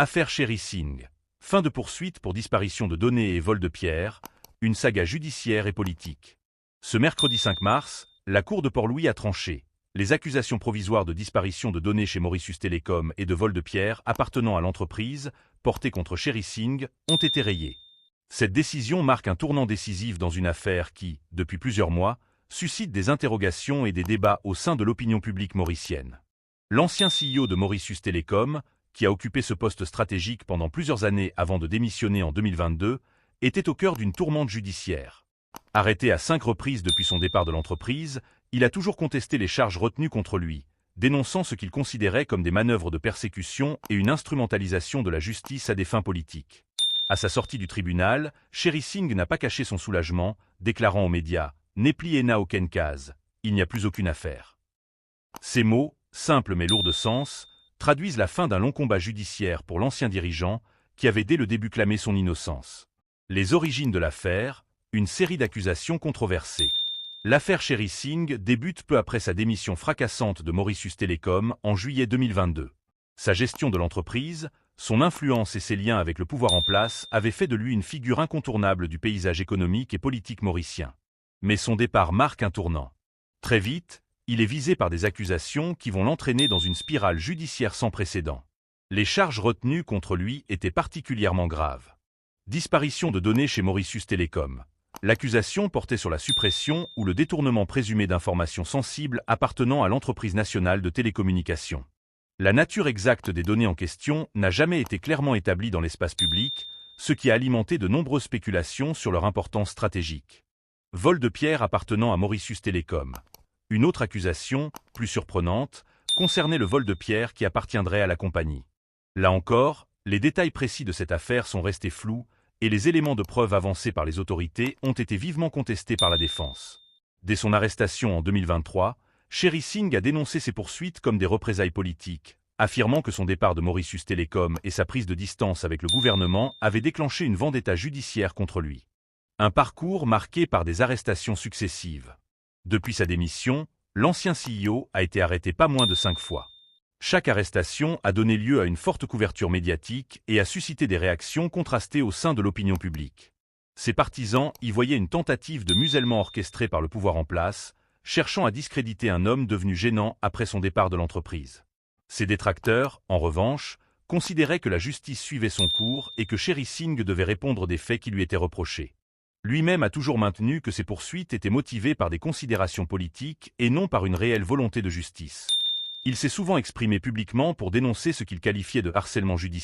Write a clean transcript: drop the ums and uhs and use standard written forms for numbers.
Affaire Sherry Singh. Fin de poursuite pour disparition de données et vol de pierres, une saga judiciaire et politique. Ce mercredi 5 mars, la Cour de Port-Louis a tranché. Les accusations provisoires de disparition de données chez Mauritius Telecom et de vol de pierres appartenant à l'entreprise, portées contre Sherry Singh, ont été rayées. Cette décision marque un tournant décisif dans une affaire qui, depuis plusieurs mois, suscite des interrogations et des débats au sein de l'opinion publique mauricienne. L'ancien CEO de Mauritius Telecom, qui a occupé ce poste stratégique pendant plusieurs années avant de démissionner en 2022, était au cœur d'une tourmente judiciaire. Arrêté à 5 reprises depuis son départ de l'entreprise, il a toujours contesté les charges retenues contre lui, dénonçant ce qu'il considérait comme des manœuvres de persécution et une instrumentalisation de la justice à des fins politiques. À sa sortie du tribunal, Sherry Singh n'a pas caché son soulagement, déclarant aux médias « N'épli n'a aucune case, il n'y a plus aucune affaire ». Ces mots, simples mais lourds de sens, traduisent la fin d'un long combat judiciaire pour l'ancien dirigeant, qui avait dès le début clamé son innocence. Les origines de l'affaire, une série d'accusations controversées. L'affaire Sherry Singh débute peu après sa démission fracassante de Mauritius Telecom en juillet 2022. Sa gestion de l'entreprise, son influence et ses liens avec le pouvoir en place avaient fait de lui une figure incontournable du paysage économique et politique mauricien. Mais son départ marque un tournant. Très vite, il est visé par des accusations qui vont l'entraîner dans une spirale judiciaire sans précédent. Les charges retenues contre lui étaient particulièrement graves. Disparition de données chez Mauritius Telecom. L'accusation portait sur la suppression ou le détournement présumé d'informations sensibles appartenant à l'entreprise nationale de télécommunications. La nature exacte des données en question n'a jamais été clairement établie dans l'espace public, ce qui a alimenté de nombreuses spéculations sur leur importance stratégique. Vol de pierres appartenant à Mauritius Telecom. Une autre accusation, plus surprenante, concernait le vol de pierres qui appartiendrait à la compagnie. Là encore, les détails précis de cette affaire sont restés flous, et les éléments de preuve avancés par les autorités ont été vivement contestés par la défense. Dès son arrestation en 2023, Sherry Singh a dénoncé ces poursuites comme des représailles politiques, affirmant que son départ de Mauritius Telecom et sa prise de distance avec le gouvernement avaient déclenché une vendetta judiciaire contre lui. Un parcours marqué par des arrestations successives. Depuis sa démission, l'ancien CEO a été arrêté pas moins de 5 fois. Chaque arrestation a donné lieu à une forte couverture médiatique et a suscité des réactions contrastées au sein de l'opinion publique. Ses partisans y voyaient une tentative de musellement orchestrée par le pouvoir en place, cherchant à discréditer un homme devenu gênant après son départ de l'entreprise. Ses détracteurs, en revanche, considéraient que la justice suivait son cours et que Sherry Singh devait répondre des faits qui lui étaient reprochés. Lui-même a toujours maintenu que ces poursuites étaient motivées par des considérations politiques et non par une réelle volonté de justice. Il s'est souvent exprimé publiquement pour dénoncer ce qu'il qualifiait de harcèlement judiciaire.